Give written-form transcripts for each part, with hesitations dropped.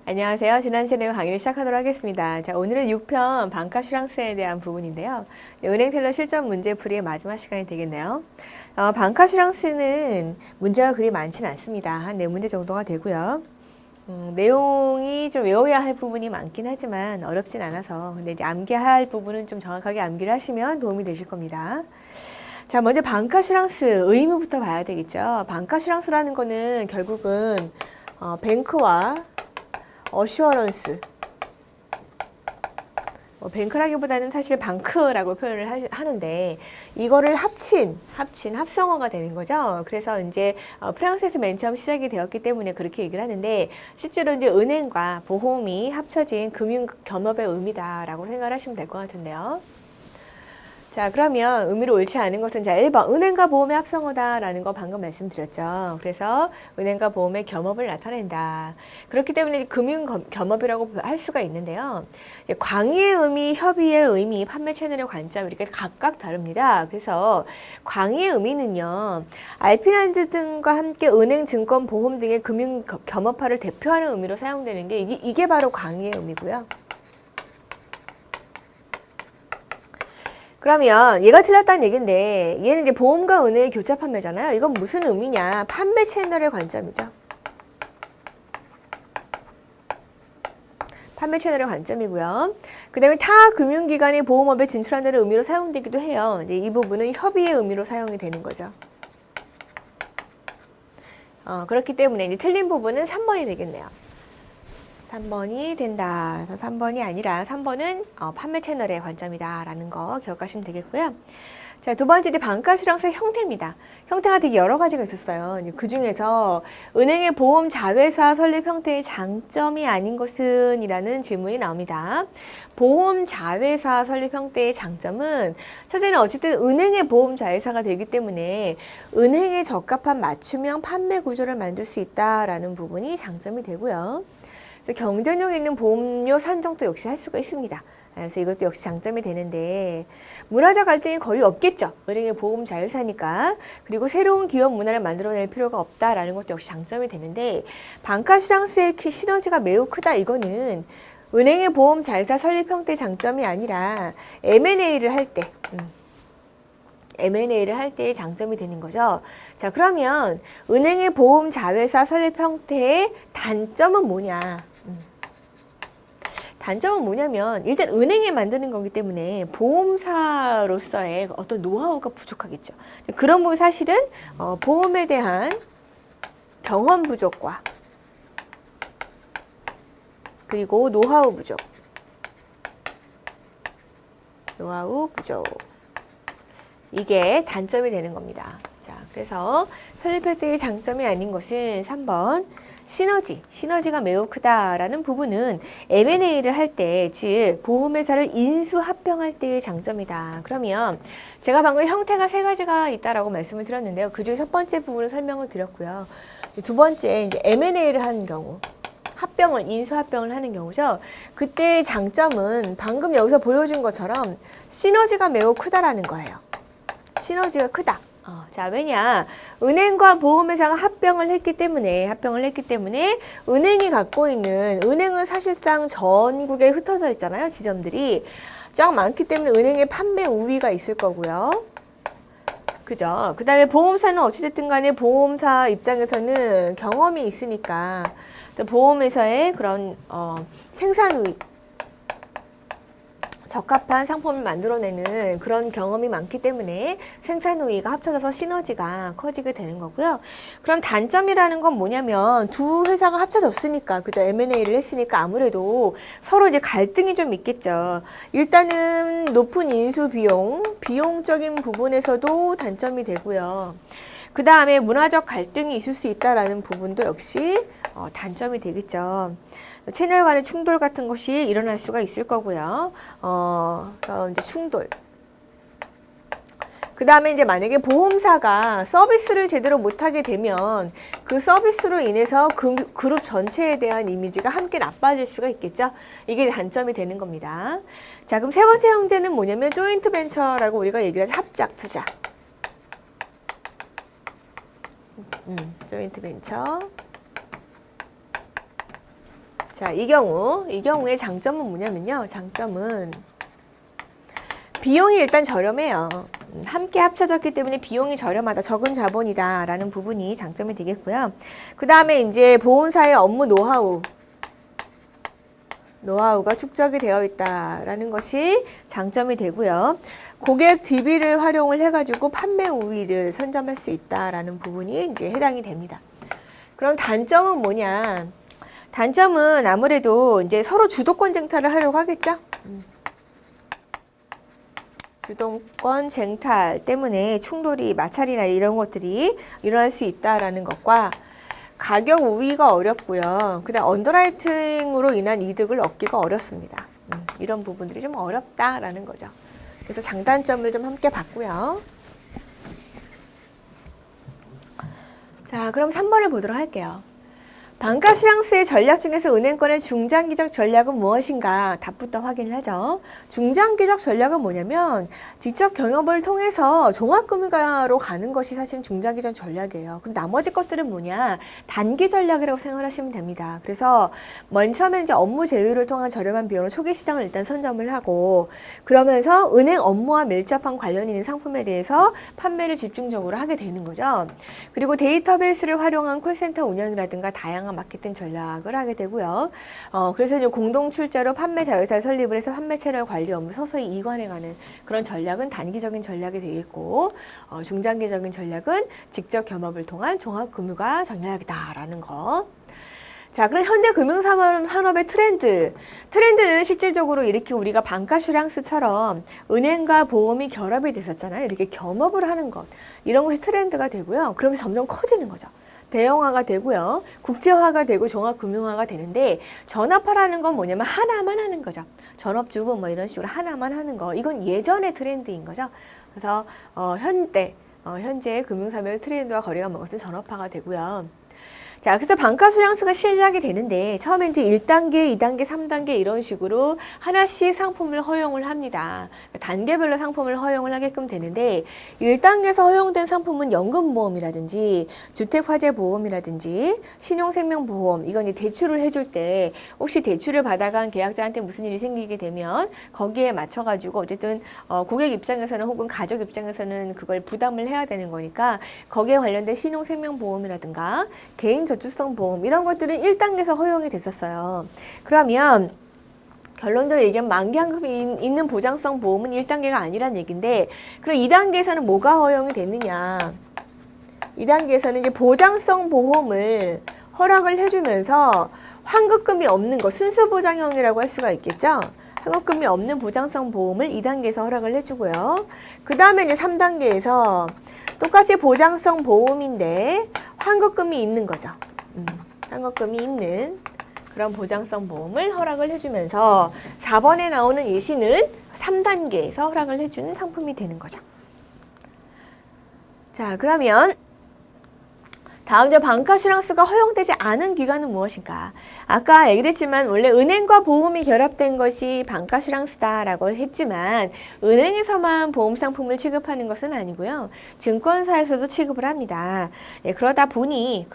안녕하세요. 지난 시간에 강의를 시작하도록 하겠습니다. 자, 오늘은 6편 방카슈랑스에 대한 부분인데요. 은행 텔러 실전 문제풀이의 마지막 시간이 되겠네요. 방카슈랑스는 문제가 그리 많지는 않습니다. 한 4문제 정도가 되고요. 내용이 좀 외워야 할 부분이 많긴 하지만 어렵진 않아서 근데 이제 암기할 부분은 좀 정확하게 암기를 하시면 도움이 되실 겁니다. 자, 먼저 방카슈랑스 의무부터 봐야 되겠죠. 방카슈랑스라는 거는 결국은 뱅크와 어슈어런스, 뱅크라기보다는 사실 방크라고 표현을 하는데 이거를 합성어가 되는 거죠. 그래서 이제 프랑스에서 맨 처음 시작이 되었기 때문에 그렇게 얘기를 하는데 실제로 이제 은행과 보험이 합쳐진 금융 겸업의 의미다라고 생각을 하시면 될 것 같은데요. 자, 그러면 의미로 옳지 않은 것은 자, 1번 은행과 보험의 합성어다라는 거 방금 말씀드렸죠. 그래서 은행과 보험의 겸업을 나타낸다. 그렇기 때문에 금융 겸업이라고 할 수가 있는데요. 광의의 의미, 협의의 의미, 판매 채널의 관점 이렇게 각각 다릅니다. 그래서 광의의 의미는요. 알피란즈 등과 함께 은행, 증권, 보험 등의 금융 겸업화를 대표하는 의미로 사용되는 게 이게 바로 광의의 의미고요. 그러면 얘가 틀렸다는 얘기인데 얘는 이제 보험과 은행의 교차 판매잖아요. 이건 무슨 의미냐? 판매 채널의 관점이죠. 판매 채널의 관점이고요. 그 다음에 타 금융기관의 보험업에 진출한다는 의미로 사용되기도 해요. 이제 이 부분은 협의의 의미로 사용이 되는 거죠. 그렇기 때문에 이제 틀린 부분은 3번이 되겠네요. 3번이 된다. 그래서 3번이 아니라 3번은 판매 채널의 관점이다 라는 거 기억하시면 되겠고요. 자, 두 번째 이제 방카슈랑스의 형태입니다. 형태가 되게 여러 가지가 있었어요. 그 중에서 은행의 보험 자회사 설립 형태의 장점이 아닌 것은 이라는 질문이 나옵니다. 보험 자회사 설립 형태의 장점은 첫째는 어쨌든 은행의 보험 자회사가 되기 때문에 은행에 적합한 맞춤형 판매 구조를 만들 수 있다라는 부분이 장점이 되고요. 경쟁력 있는 보험료 산정도 역시 할 수가 있습니다. 그래서 이것도 역시 장점이 되는데 문화적 갈등이 거의 없겠죠. 은행의 보험 자회사니까. 그리고 새로운 기업 문화를 만들어낼 필요가 없다라는 것도 역시 장점이 되는데 방카슈랑스의 시너지가 매우 크다. 이거는 은행의 보험 자회사 설립 형태의 장점이 아니라 M&A를 할 때 M&A를 할 때의 장점이 되는 거죠. 자, 그러면 은행의 보험 자회사 설립 형태의 단점은 뭐냐? 단점은 뭐냐면 일단 은행에 만드는 거기 때문에 보험사로서의 어떤 노하우가 부족하겠죠. 그런 부분 사실은 보험에 대한 경험 부족과 그리고 노하우 부족 이게 단점이 되는 겁니다. 자, 그래서 설립할 때의 장점이 아닌 것은 3번 시너지가 매우 크다라는 부분은 M&A를 할 때, 즉 보험회사를 인수합병할 때의 장점이다. 그러면 제가 방금 형태가 3가지가 있다라고 말씀을 드렸는데요. 그중에 첫 번째 부분을 설명을 드렸고요. 두 번째 이제 M&A를 하는 경우. 인수합병을 하는 경우죠. 그때의 장점은 방금 여기서 보여준 것처럼 시너지가 매우 크다라는 거예요. 시너지가 크다. 자, 왜냐? 은행과 보험회사가 합병을 했기 때문에 은행이 갖고 있는 은행은 사실상 전국에 흩어져 있잖아요. 지점들이 쫙 많기 때문에 은행의 판매 우위가 있을 거고요. 그죠? 그 다음에 보험사는 어찌됐든 간에 보험사 입장에서는 경험이 있으니까 보험회사의 그런 생산 우위 적합한 상품을 만들어내는 그런 경험이 많기 때문에 생산 우위가 합쳐져서 시너지가 커지게 되는 거고요. 그럼 단점이라는 건 뭐냐면 두 회사가 합쳐졌으니까, 그죠? M&A를 했으니까 아무래도 서로 이제 갈등이 좀 있겠죠. 일단은 높은 인수 비용적인 부분에서도 단점이 되고요. 그 다음에 문화적 갈등이 있을 수 있다라는 부분도 역시 단점이 되겠죠. 채널 간의 충돌 같은 것이 일어날 수가 있을 거고요. 이제 충돌. 그 다음에 이제 만약에 보험사가 서비스를 제대로 못하게 되면 그 서비스로 인해서 그룹 전체에 대한 이미지가 함께 나빠질 수가 있겠죠. 이게 단점이 되는 겁니다. 자, 그럼 세 번째 형태는 뭐냐면 조인트 벤처라고 우리가 얘기를 하죠. 합작 투자. 조인트 벤처. 자, 이 경우의 장점은 뭐냐면요. 장점은 비용이 일단 저렴해요. 함께 합쳐졌기 때문에 비용이 저렴하다, 적은 자본이다 라는 부분이 장점이 되겠고요. 그 다음에 이제 보험사의 업무 노하우가 축적이 되어 있다라는 것이 장점이 되고요. 고객 DB를 활용을 해가지고 판매 우위를 선점할 수 있다라는 부분이 이제 해당이 됩니다. 그럼 단점은 뭐냐? 단점은 아무래도 이제 서로 주도권 쟁탈을 하려고 하겠죠? 주도권 쟁탈 때문에 충돌이, 마찰이나 이런 것들이 일어날 수 있다라는 것과 가격 우위가 어렵고요. 그다음 언더라이팅으로 인한 이득을 얻기가 어렵습니다. 이런 부분들이 좀 어렵다라는 거죠. 그래서 장단점을 좀 함께 봤고요. 자, 그럼 3번을 보도록 할게요. 방카슈랑스의 전략 중에서 은행권의 중장기적 전략은 무엇인가? 답부터 확인을 하죠. 중장기적 전략은 뭐냐면 직접 경협을 통해서 종합금융가로 가는 것이 사실 중장기적 전략이에요. 그럼 나머지 것들은 뭐냐? 단기 전략이라고 생각하시면 됩니다. 그래서 맨 처음에 이제 업무 제휴를 통한 저렴한 비용으로 초기 시장을 일단 선점을 하고 그러면서 은행 업무와 밀접한 관련이 있는 상품에 대해서 판매를 집중적으로 하게 되는 거죠. 그리고 데이터베이스를 활용한 콜센터 운영이라든가 다양한 마케팅 전략을 하게 되고요. 그래서 이제 공동 출자로 판매 자회사를 설립을 해서 판매 채널 관리 업무 서서히 이관해가는 그런 전략은 단기적인 전략이 되겠고, 중장기적인 전략은 직접 겸업을 통한 종합금융가 전략이다라는 거. 자, 그럼 현대 금융산업의 트렌드는 실질적으로 이렇게 우리가 방카슈랑스처럼 은행과 보험이 결합이 됐었잖아요. 이렇게 겸업을 하는 것, 이런 것이 트렌드가 되고요. 그러면서 점점 커지는 거죠. 대형화가 되고요. 국제화가 되고 종합금융화가 되는데, 전업화라는 건 뭐냐면 하나만 하는 거죠. 전업주부 뭐 이런 식으로 하나만 하는 거. 이건 예전의 트렌드인 거죠. 그래서 현재 금융산업의 트렌드와 거리가 먼 것은 전업화가 되고요. 자, 그래서 방카슈랑스가 시작이 되는데 처음에 이제 1단계, 2단계, 3단계 이런 식으로 하나씩 상품을 허용을 합니다. 단계별로 상품을 허용을 하게끔 되는데 1단계에서 허용된 상품은 연금보험이라든지 주택화재보험이라든지 신용생명보험, 이건 이제 대출을 해줄 때 혹시 대출을 받아간 계약자한테 무슨 일이 생기게 되면 거기에 맞춰가지고 어쨌든 고객 입장에서는 혹은 가족 입장에서는 그걸 부담을 해야 되는 거니까 거기에 관련된 신용생명보험이라든가 개인 저축성 보험 이런 것들은 1단계에서 허용이 됐었어요. 그러면 결론적으로 얘기하면 만기한금이 있는 보장성 보험은 1단계가 아니란 얘기인데, 그럼 2단계에서는 뭐가 허용이 됐느냐? 2단계에서는 이제 보장성 보험을 허락을 해주면서 환급금이 없는 거, 순수보장형이라고 할 수가 있겠죠? 환급금이 없는 보장성 보험을 2단계에서 허락을 해주고요. 그 다음에 이제 3단계에서 똑같이 보장성 보험인데 환급금이 있는 거죠. 환급금이 있는 그런 보장성 보험을 허락을 해주면서 4번에 나오는 예시는 3단계에서 허락을 해주는 상품이 되는 거죠. 자, 그러면 다음 주 방카슈랑스가 허용되지 않은 기간은 무엇인가? 아까 얘기했지만 원래 은행과 보험이 결합된 것이 방카슈랑스다라고 했지만 은행에서만 보험 상품을 취급하는 것은 아니고요. 증권사에서도 취급을 합니다. 예, 그러다 보니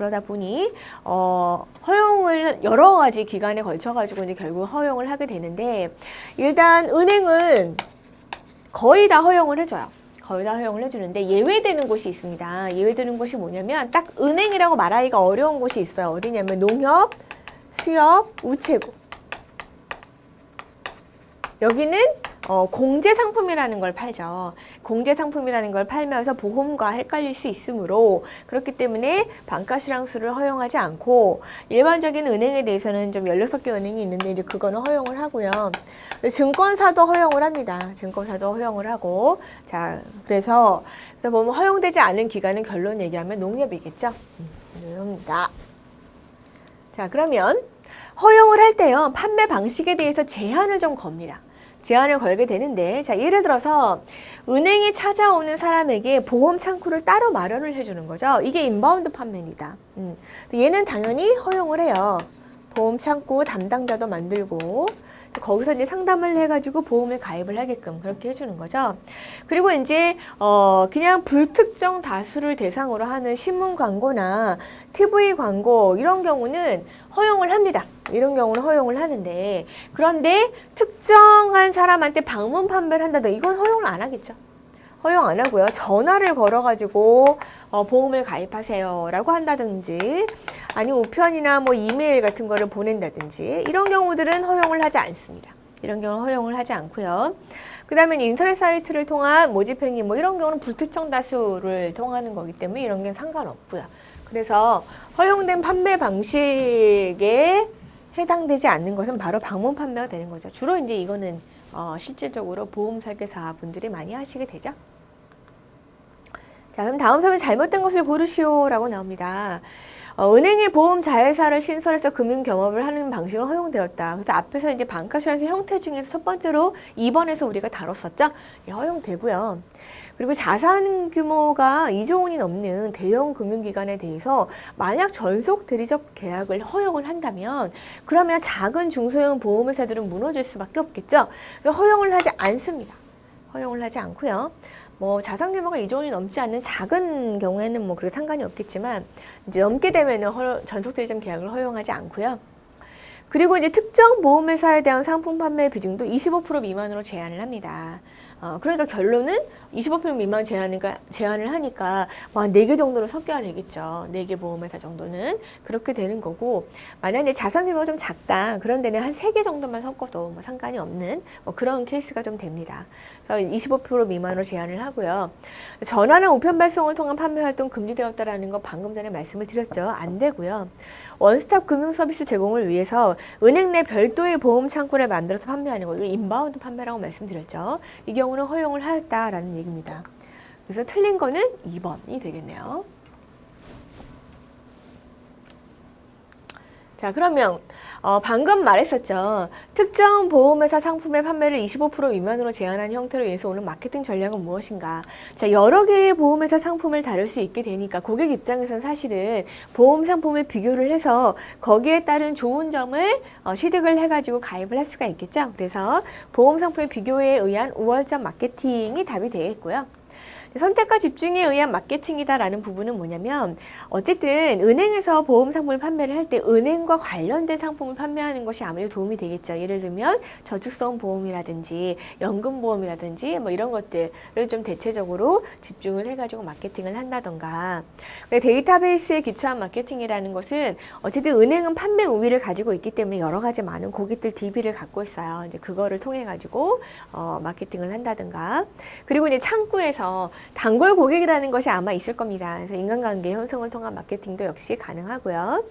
허용을 여러 가지 기간에 걸쳐 가지고 이제 결국 허용을 하게 되는데, 일단 은행은 거의 다 허용을 해줘요. 거의 다 허용을 해주는데 예외되는 곳이 있습니다. 예외되는 곳이 뭐냐면 딱 은행이라고 말하기가 어려운 곳이 있어요. 어디냐면 농협, 수협, 우체국. 여기는 공제상품이라는 걸 팔죠. 공제상품이라는 걸 팔면서 보험과 헷갈릴 수 있으므로 그렇기 때문에 방카슈랑스를 허용하지 않고, 일반적인 은행에 대해서는 좀 16개 은행이 있는데 이제 그거는 허용을 하고요. 증권사도 허용을 합니다. 증권사도 허용을 하고. 자, 그래서 보면 허용되지 않은 기간은 결론 얘기하면 농협이겠죠. 농협입니다. 자, 그러면 허용을 할 때요, 판매 방식에 대해서 제한을 좀 겁니다. 제한을 걸게 되는데, 자, 예를 들어서 은행에 찾아오는 사람에게 보험 창구를 따로 마련을 해주는 거죠. 이게 인바운드 판매입니다. 얘는 당연히 허용을 해요. 보험 창구 담당자도 만들고 거기서 이제 상담을 해가지고 보험을 가입을 하게끔 그렇게 해주는 거죠. 그리고 이제 그냥 불특정 다수를 대상으로 하는 신문 광고나 TV 광고 이런 경우는 허용을 합니다. 이런 경우는 허용을 하는데, 그런데 특정한 사람한테 방문 판매를 한다든가 이건 허용을 안 하겠죠. 허용 안 하고요. 전화를 걸어가지고 보험을 가입하세요 라고 한다든지, 아니면 우편이나 뭐 이메일 같은 거를 보낸다든지, 이런 경우들은 허용을 하지 않습니다. 이런 경우는 허용을 하지 않고요. 그 다음에 인터넷 사이트를 통한 모집행위, 뭐 이런 경우는 불특정 다수를 통하는 거기 때문에 이런 게 상관없고요. 그래서 허용된 판매 방식에 해당되지 않는 것은 바로 방문 판매가 되는 거죠. 주로 이제 이거는 실질적으로 보험 설계사 분들이 많이 하시게 되죠. 자, 그럼 다음 설명 잘못된 것을 고르시오라고 나옵니다. 은행의 보험 자회사를 신설해서 금융 겸업을 하는 방식은 허용되었다. 그래서 앞에서 이제 방카슈란스 형태 중에서 첫 번째로 2번에서 우리가 다뤘었죠. 예, 허용되고요. 그리고 자산 규모가 2조 원이 넘는 대형 금융기관에 대해서 만약 전속 대리적 계약을 허용을 한다면, 그러면 작은 중소형 보험회사들은 무너질 수밖에 없겠죠. 허용을 하지 않습니다. 허용을 하지 않고요. 뭐 자산 규모가 2조 원이 넘지 않는 작은 경우에는 뭐 그렇게 상관이 없겠지만, 이제 넘게 되면은 전속 대리점 계약을 허용하지 않고요. 그리고 이제 특정 보험회사에 대한 상품 판매 비중도 25% 미만으로 제한을 합니다. 그러니까 결론은 25% 미만 제한을 하니까 뭐 한 4개 정도로 섞여야 되겠죠. 4개 보험회사 정도는. 그렇게 되는 거고, 만약에 자산 규모가 좀 작다. 그런 데는 한 3개 정도만 섞어도 뭐 상관이 없는 뭐 그런 케이스가 좀 됩니다. 그래서 25% 미만으로 제한을 하고요. 전화나 우편 발송을 통한 판매 활동 금지되었다라는 거 방금 전에 말씀을 드렸죠. 안 되고요. 원스톱 금융 서비스 제공을 위해서 은행 내 별도의 보험 창구를 만들어서 판매하는 거, 이거 인바운드 판매라고 말씀드렸죠. 이 경우는 허용을 하였다라는 얘기입니다. 그래서 틀린 거는 2번이 되겠네요. 자, 그러면 방금 말했었죠. 특정 보험회사 상품의 판매를 25% 미만으로 제한한 형태로 인해서 오는 마케팅 전략은 무엇인가? 자, 여러 개의 보험회사 상품을 다룰 수 있게 되니까 고객 입장에서는 사실은 보험 상품을 비교를 해서 거기에 따른 좋은 점을 취득을 해가지고 가입을 할 수가 있겠죠. 그래서 보험 상품의 비교에 의한 우월적 마케팅이 답이 되겠고요. 선택과 집중에 의한 마케팅이다라는 부분은 뭐냐면, 어쨌든 은행에서 보험 상품을 판매를 할 때 은행과 관련된 상품을 판매하는 것이 아무래도 도움이 되겠죠. 예를 들면 저축성 보험이라든지 연금보험이라든지 뭐 이런 것들을 좀 대체적으로 집중을 해가지고 마케팅을 한다던가. 데이터베이스에 기초한 마케팅이라는 것은 어쨌든 은행은 판매 우위를 가지고 있기 때문에 여러 가지 많은 고객들 DB를 갖고 있어요. 이제 그거를 통해 가지고 마케팅을 한다든가. 그리고 이제 창구에서 단골 고객이라는 것이 아마 있을 겁니다. 그래서 인간관계 형성을 통한 마케팅도 역시 가능하고요.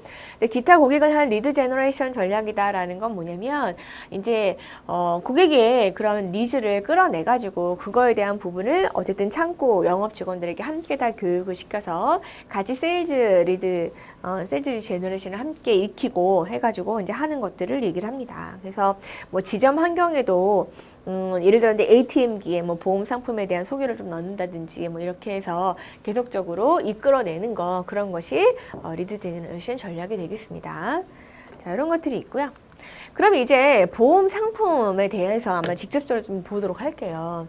기타 고객을 한 리드 제너레이션 전략이다라는 건 뭐냐면, 이제 고객의 그런 니즈를 끌어내가지고 그거에 대한 부분을 어쨌든 창구 영업 직원들에게 함께 다 교육을 시켜서 같이 세일즈 제너레이션을 함께 익히고 해가지고 이제 하는 것들을 얘기를 합니다. 그래서 뭐 지점 환경에도 예를 들어 이제 ATM기에 뭐 보험 상품에 대한 소개를 좀 넣는다든지 뭐 이렇게 해서 계속적으로 이끌어내는 거, 그런 것이 리드 제너레이션 전략이 되겠습니다. 자, 이런 것들이 있고요. 그럼 이제 보험 상품에 대해서 아마 직접적으로 좀 보도록 할게요.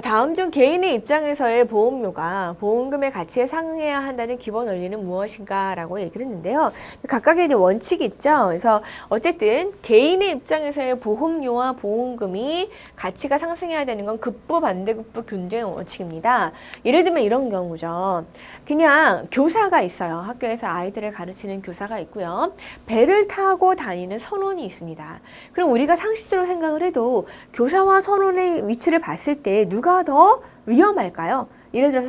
다음 중 개인의 입장에서의 보험료가 보험금의 가치에 상응해야 한다는 기본 원리는 무엇인가 라고 얘기를 했는데요. 각각의 이제 원칙이 있죠. 그래서 어쨌든 개인의 입장에서의 보험료와 보험금이 가치가 상승해야 되는 건 급부, 반대급부, 균등의 원칙입니다. 예를 들면 이런 경우죠. 그냥 교사가 있어요. 학교에서 아이들을 가르치는 교사가 있고요. 배를 타고 다니는 선원이 있습니다. 그럼 우리가 상식적으로 생각을 해도 교사와 선원의 위치를 봤을 때 누가 더 위험할까요? 예를 들어서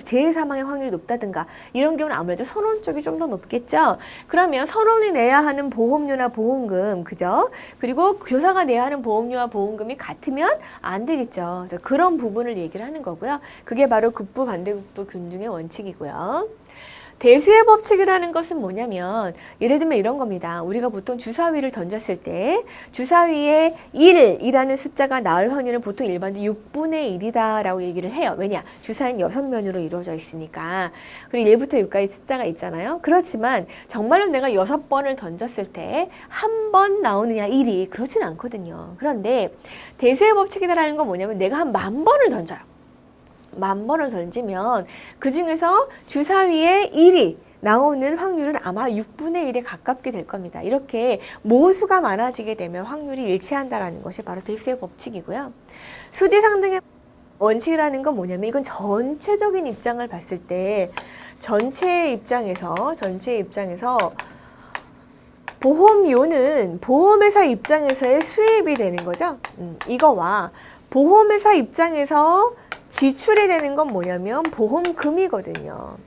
재해 사망의 확률이 높다든가 이런 경우는 아무래도 선원 쪽이 좀 더 높겠죠. 그러면 선원이 내야 하는 보험료나 보험금, 그죠? 그리고 교사가 내야 하는 보험료와 보험금이 같으면 안 되겠죠. 그래서 그런 부분을 얘기를 하는 거고요. 그게 바로 급부, 반대급부, 균등의 원칙이고요. 대수의 법칙이라는 것은 뭐냐면, 예를 들면 이런 겁니다. 우리가 보통 주사위를 던졌을 때 주사위에 1이라는 숫자가 나올 확률은 보통 일반적으로 6분의 1이다 라고 얘기를 해요. 왜냐? 주사위는 6면으로 이루어져 있으니까. 그리고 1부터 6까지 숫자가 있잖아요. 그렇지만 정말로 내가 6번을 던졌을 때 한 번 나오느냐 1이 그렇진 않거든요. 그런데 대수의 법칙이다라는 건 뭐냐면, 내가 한 10,000번을 던져요. 10,000번을 던지면 그 중에서 주사위에 1이 나오는 확률은 아마 6분의 1에 가깝게 될 겁니다. 이렇게 모수가 많아지게 되면 확률이 일치한다라는 것이 바로 덱스의 법칙이고요. 수지상등의 원칙이라는 건 뭐냐면 이건 전체적인 입장을 봤을 때 전체 입장에서 보험료는 보험회사 입장에서의 수입이 되는 거죠. 이거와 보험회사 입장에서 지출이 되는 건 뭐냐면 보험금이거든요.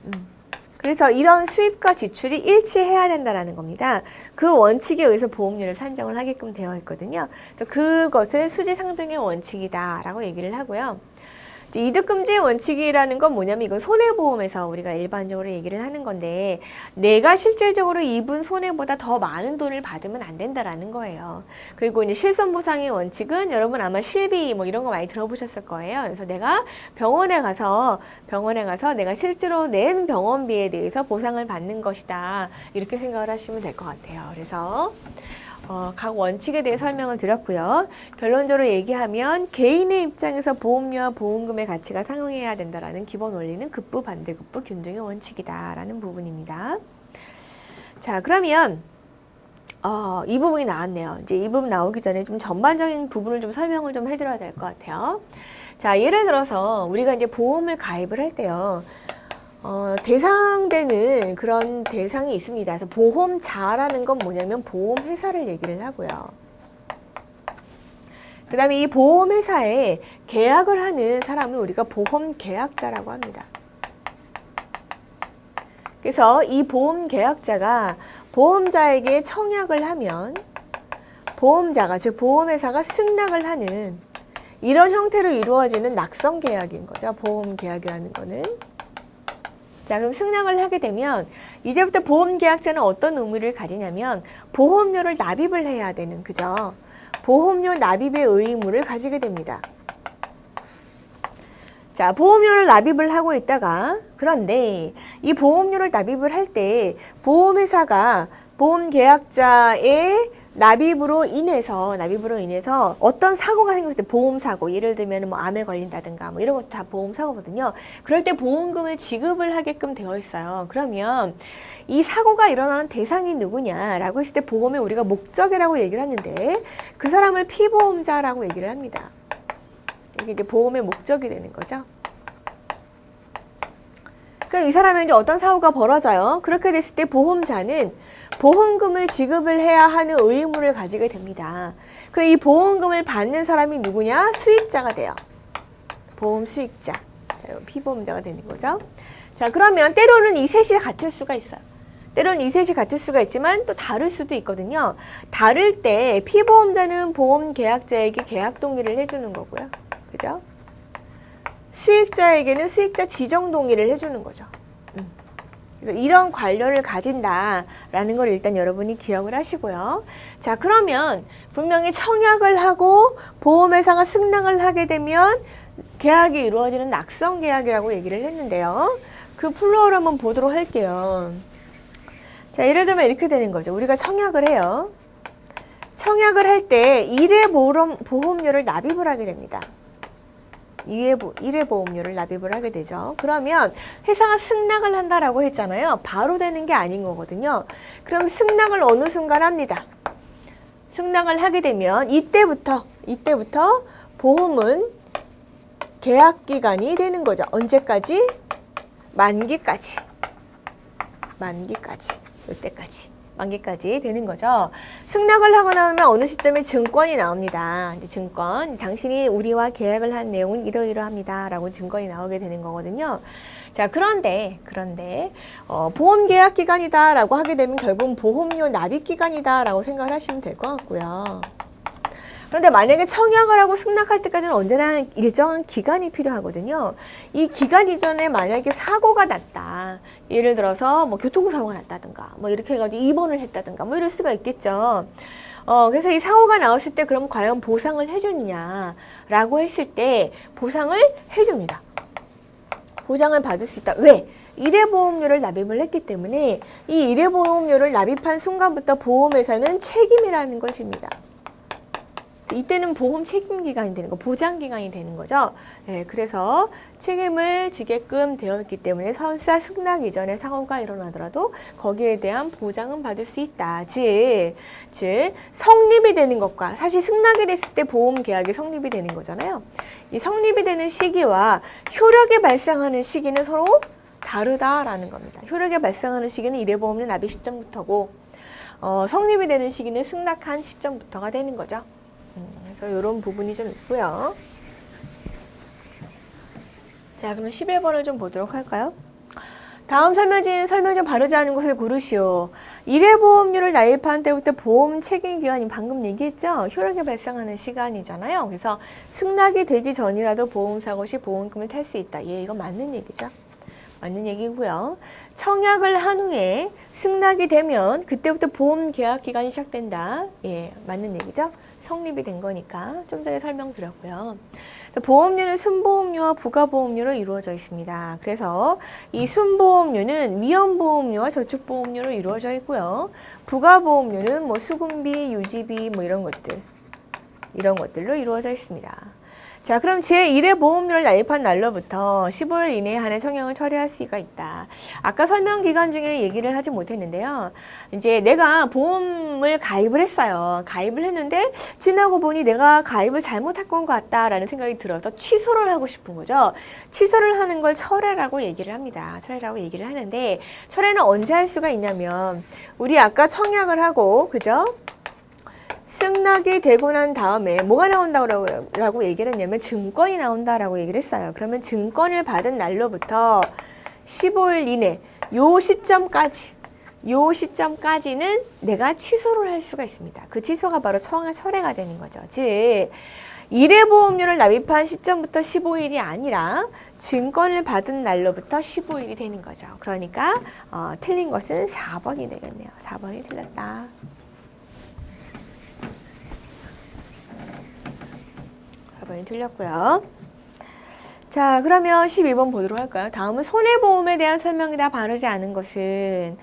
그래서 이런 수입과 지출이 일치해야 된다는 겁니다. 그 원칙에 의해서 보험료를 산정을 하게끔 되어 있거든요. 그래서 그것을 수지상등의 원칙이다라고 얘기를 하고요. 이득금지의 원칙이라는 건 뭐냐면 이건 손해보험에서 우리가 일반적으로 얘기를 하는 건데 내가 실질적으로 입은 손해보다 더 많은 돈을 받으면 안 된다라는 거예요. 그리고 이제 실손보상의 원칙은 여러분 아마 실비 뭐 이런 거 많이 들어보셨을 거예요. 그래서 내가 병원에 가서 내가 실제로 낸 병원비에 대해서 보상을 받는 것이다. 이렇게 생각을 하시면 될 것 같아요. 그래서 각 원칙에 대해 설명을 드렸고요. 결론적으로 얘기하면 개인의 입장에서 보험료와 보험금의 가치가 상응해야 된다라는 기본 원리는 급부, 반대급부, 균등의 원칙이다라는 부분입니다. 자, 그러면 이 부분이 나왔네요. 이제 이 부분 나오기 전에 좀 전반적인 부분을 좀 설명을 좀 해드려야 될 것 같아요. 자, 예를 들어서 우리가 이제 보험을 가입을 할 때요. 대상되는 그런 대상이 있습니다. 그래서 보험자라는 건 뭐냐면 보험회사를 얘기를 하고요. 그 다음에 이 보험회사에 계약을 하는 사람을 우리가 보험계약자라고 합니다. 그래서 이 보험계약자가 보험자에게 청약을 하면 보험자가, 즉 보험회사가 승낙을 하는 이런 형태로 이루어지는 낙성계약인 거죠. 보험계약이라는 거는. 자, 그럼 승낙을 하게 되면 이제부터 보험계약자는 어떤 의무를 가지냐면 보험료를 납입을 해야 되는, 그죠? 보험료 납입의 의무를 가지게 됩니다. 자, 보험료를 납입을 하고 있다가 그런데 이 보험료를 납입을 할 때 보험회사가 보험계약자의 납입으로 인해서 어떤 사고가 생겼을 때 보험사고, 예를 들면 뭐 암에 걸린다든가 뭐 이런 것도 다 보험사고거든요. 그럴 때 보험금을 지급을 하게끔 되어 있어요. 그러면 이 사고가 일어나는 대상이 누구냐라고 했을 때 보험에 우리가 목적이라고 얘기를 하는데 그 사람을 피보험자라고 얘기를 합니다. 이게 이제 보험의 목적이 되는 거죠. 그럼 이 사람은 이제 어떤 사고가 벌어져요. 그렇게 됐을 때 보험자는 보험금을 지급을 해야 하는 의무를 가지게 됩니다. 그럼 이 보험금을 받는 사람이 누구냐? 수익자가 돼요. 보험 수익자. 자, 피보험자가 되는 거죠. 자, 그러면 때로는 이 셋이 같을 수가 있어요. 때로는 이 셋이 같을 수가 있지만 또 다를 수도 있거든요. 다를 때 피보험자는 보험계약자에게 계약 동의를 해주는 거고요. 그죠? 수익자에게는 수익자 지정 동의를 해주는 거죠. 이런 관련을 가진다라는 걸 일단 여러분이 기억을 하시고요. 자, 그러면 분명히 청약을 하고 보험회사가 승낙을 하게 되면 계약이 이루어지는 낙성 계약이라고 얘기를 했는데요. 그 플로어를 한번 보도록 할게요. 자, 예를 들면 이렇게 되는 거죠. 우리가 청약을 해요. 청약을 할 때 1회 보험료를 납입을 하게 됩니다. 1회 보험료를 납입을 하게 되죠. 그러면 회사가 승낙을 한다라고 했잖아요. 바로 되는 게 아닌 거거든요. 그럼 승낙을 어느 순간 합니다. 승낙을 하게 되면 이때부터 보험은 계약 기간이 되는 거죠. 언제까지? 만기까지. 이때까지. 만기까지 되는 거죠. 승낙을 하고 나면 어느 시점에 증권이 나옵니다. 증권, 당신이 우리와 계약을 한 내용은 이러이러합니다. 라고 증권이 나오게 되는 거거든요. 자, 그런데 보험 계약 기간이다 라고 하게 되면 결국은 보험료 납입 기간이다 라고 생각을 하시면 될 것 같고요. 그런데 만약에 청약을 하고 승낙할 때까지는 언제나 일정한 기간이 필요하거든요. 이 기간 이전에 만약에 사고가 났다. 예를 들어서 뭐 교통사고가 났다든가 뭐 이렇게 해가지고 입원을 했다든가 뭐 이럴 수가 있겠죠. 그래서 이 사고가 나왔을 때 그럼 과연 보상을 해주느냐라고 했을 때 보상을 해줍니다. 보상을 받을 수 있다. 왜? 1회 보험료를 납입을 했기 때문에 이 1회 보험료를 납입한 순간부터 보험회사는 책임이라는 걸 집니다. 이때는 보험 책임 기간이 되는 거, 보장 기간이 되는 거죠. 예, 그래서 책임을 지게끔 되었기 때문에 설사 승낙 이전에 사고가 일어나더라도 거기에 대한 보장은 받을 수 있다. 즉 성립이 되는 것과 사실 승낙이 됐을 때 보험 계약이 성립이 되는 거잖아요. 이 성립이 되는 시기와 효력이 발생하는 시기는 서로 다르다라는 겁니다. 효력이 발생하는 시기는 일회보험료 납입 시점부터고 성립이 되는 시기는 승낙한 시점부터가 되는 거죠. 그래서 이런 부분이 좀 있고요. 자, 그럼 11번을 좀 보도록 할까요? 다음 설명진 바르지 않은 것을 고르시오. 1회보험료를 납입한 때부터 보험 책임 기간이 방금 얘기했죠? 효력이 발생하는 시간이잖아요. 그래서 승낙이 되기 전이라도 보험사고 시 보험금을 탈 수 있다. 예, 이거 맞는 얘기죠. 맞는 얘기고요. 청약을 한 후에 승낙이 되면 그때부터 보험 계약 기간이 시작된다. 예, 맞는 얘기죠. 성립이 된 거니까 좀 전에 설명드렸고요. 보험료는 순보험료와 부가보험료로 이루어져 있습니다. 그래서 이 순보험료는 위험보험료와 저축보험료로 이루어져 있고요. 부가보험료는 뭐 수금비, 유지비 뭐 이런 것들로 이루어져 있습니다. 자, 그럼 제1회 보험료를 납입한 날로부터 15일 이내에 한해 청약을 처리할 수가 있다. 아까 설명 기간 중에 얘기를 하지 못했는데요. 이제 내가 보험을 가입을 했어요. 가입을 했는데 지나고 보니 내가 가입을 잘못한 것 같다라는 생각이 들어서 취소를 하고 싶은 거죠. 취소를 하는 걸 철회라고 얘기를 합니다. 철회라고 얘기를 하는데 철회는 언제 할 수가 있냐면 우리 아까 청약을 하고 그죠? 승낙이 되고 난 다음에 뭐가 나온다고 얘기를 했냐면 증권이 나온다라고 얘기를 했어요. 그러면 증권을 받은 날로부터 15일 이내 요 시점까지는 내가 취소를 할 수가 있습니다. 그 취소가 바로 청약 철회가 되는 거죠. 즉 1회 보험료를 납입한 시점부터 15일이 아니라 증권을 받은 날로부터 15일이 되는 거죠. 그러니까 틀린 것은 4번이 되겠네요. 4번이 틀렸다. 4번이 틀렸고요. 자, 그러면 12번 보도록 할까요? 다음은 손해보험에 대한 설명이다. 바르지 않은 것은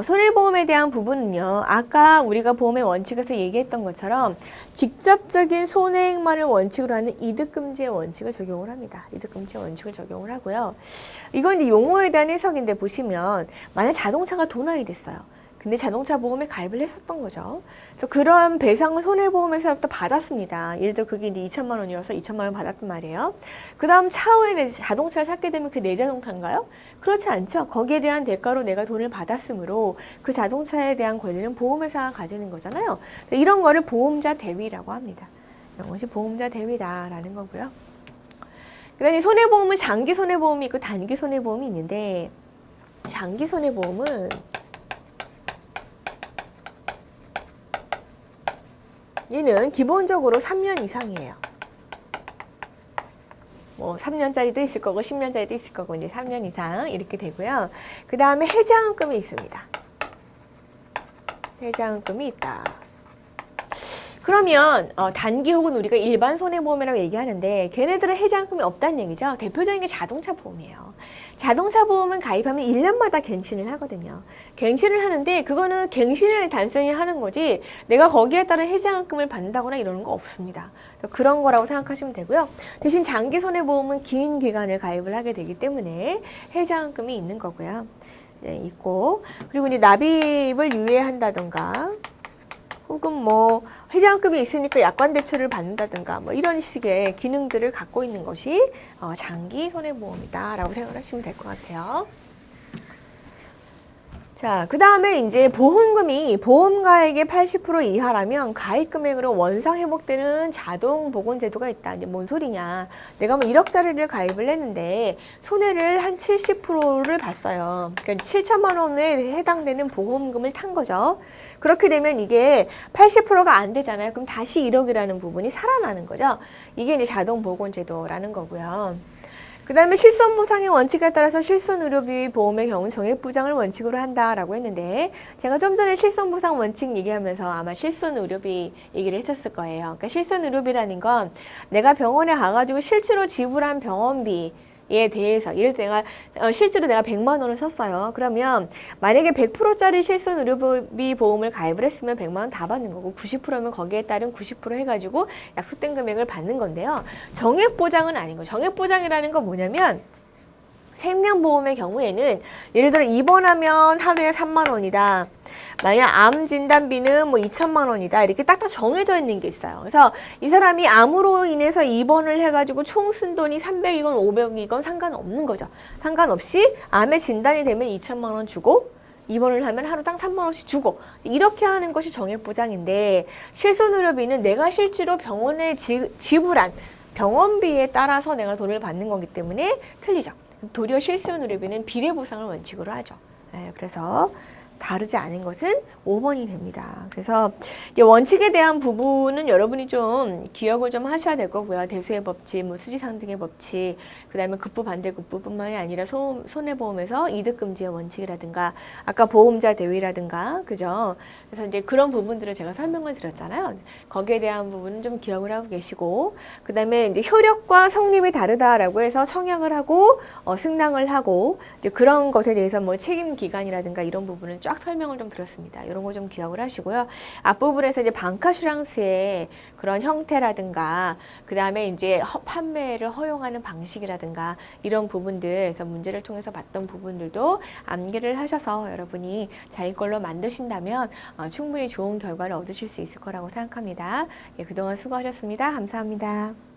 손해보험에 대한 부분은요. 아까 우리가 보험의 원칙에서 얘기했던 것처럼 직접적인 손해액만을 원칙으로 하는 이득금지의 원칙을 적용을 합니다. 이득금지의 원칙을 적용을 하고요. 이건 이제 용어에 대한 해석인데 보시면 만약 자동차가 도난이 됐어요. 근데 자동차 보험에 가입을 했었던 거죠. 그래서 그런 배상을 손해보험에서부터 받았습니다. 예를 들어 그게 이제 2천만 원이어서 2천만 원 받았단 말이에요. 그 다음 차후에 자동차를 찾게 되면 그 내 자동차인가요? 그렇지 않죠. 거기에 대한 대가로 내가 돈을 받았으므로 그 자동차에 대한 권리는 보험회사가 가지는 거잖아요. 이런 거를 보험자 대위라고 합니다. 이런 것이 보험자 대위다라는 거고요. 그 다음에 손해보험은 장기 손해보험이 있고 단기 손해보험이 있는데 장기 손해보험은 얘는 기본적으로 3년 이상이에요. 뭐 3년짜리도 있을 거고 10년짜리도 있을 거고 이제 3년 이상 이렇게 되고요. 그 다음에 해지환급이 있습니다. 해지환급이 있다. 그러면 단기 혹은 우리가 일반 손해보험이라고 얘기하는데 걔네들은 해지환급이 없다는 얘기죠. 대표적인 게 자동차 보험이에요. 자동차 보험은 가입하면 1년마다 갱신을 하거든요. 갱신을 하는데 그거는 갱신을 단순히 하는 거지 내가 거기에 따른 해지환급을 받는다거나 이러는 거 없습니다. 그런 거라고 생각하시면 되고요. 대신 장기 손해보험은 긴 기간을 가입을 하게 되기 때문에 해지환급이 있는 거고요. 네, 있고 그리고 이제 납입을 유예한다던가 혹은 뭐 해지환급이 있으니까 약관 대출을 받는다든가 뭐 이런 식의 기능들을 갖고 있는 것이 장기 손해보험이다라고 생각하시면 될 것 같아요. 자, 그 다음에 이제 보험금이 보험가액의 80% 이하라면 가입 금액으로 원상 회복되는 자동 복원 제도가 있다. 이제 뭔 소리냐? 내가 뭐 1억짜리를 가입을 했는데 손해를 한 70%를 봤어요. 그러니까 7천만 원에 해당되는 보험금을 탄 거죠. 그렇게 되면 이게 80%가 안 되잖아요. 그럼 다시 1억이라는 부분이 살아나는 거죠. 이게 이제 자동 복원 제도라는 거고요. 그 다음에 실손보상의 원칙에 따라서 실손의료비 보험의 경우 정액부장을 원칙으로 한다라고 했는데 제가 좀 전에 실손보상 원칙 얘기하면서 아마 실손의료비 얘기를 했었을 거예요. 그러니까 실손의료비라는 건 내가 병원에 가가지고 실제로 지불한 병원비 에 대해서 예를 들어 내가 실제로 내가 100만 원을 썼어요. 그러면 만약에 100%짜리 실손 의료비 보험을 가입을 했으면 100만 원 다 받는 거고 90%면 거기에 따른 90% 해가지고 약속된 금액을 받는 건데요. 정액 보장은 아닌 거예요. 정액 보장이라는 건 뭐냐면 생명보험의 경우에는 예를 들어 입원하면 하루에 3만 원이다. 만약 암 진단비는 뭐 2천만 원이다. 이렇게 딱딱 정해져 있는 게 있어요. 그래서 이 사람이 암으로 인해서 입원을 해가지고 총 쓴 돈이 300이건 500이건 상관없는 거죠. 상관없이 암에 진단이 되면 2천만 원 주고 입원을 하면 하루당 3만 원씩 주고 이렇게 하는 것이 정액보장인데 실손의료비는 내가 실제로 병원에 지불한 병원비에 따라서 내가 돈을 받는 거기 때문에 틀리죠. 도리어 실손의료비는 비례보상을 원칙으로 하죠. 그래서 다르지 않은 것은 5번이 됩니다. 그래서 이제 원칙에 대한 부분은 여러분이 좀 기억을 좀 하셔야 될 거고요. 대수의 법칙, 뭐 수지상등의 법칙, 그 다음에 급부 반대급부뿐만이 아니라 손해보험에서 이득금지의 원칙이라든가 아까 보험자 대위라든가 그죠? 그래서 이제 그런 부분들을 제가 설명을 드렸잖아요. 거기에 대한 부분은 좀 기억을 하고 계시고 그 다음에 이제 효력과 성립이 다르다라고 해서 청약을 하고 승낙을 하고 이제 그런 것에 대해서 뭐 책임 기간이라든가 이런 부분은 쫙 설명을 좀 드렸습니다. 이런 거 좀 기억을 하시고요. 앞부분에서 이제 방카슈랑스의 그런 형태라든가 그 다음에 이제 판매를 허용하는 방식이라든가 이런 부분들에서 문제를 통해서 봤던 부분들도 암기를 하셔서 여러분이 자기 걸로 만드신다면 충분히 좋은 결과를 얻으실 수 있을 거라고 생각합니다. 예, 그동안 수고하셨습니다. 감사합니다.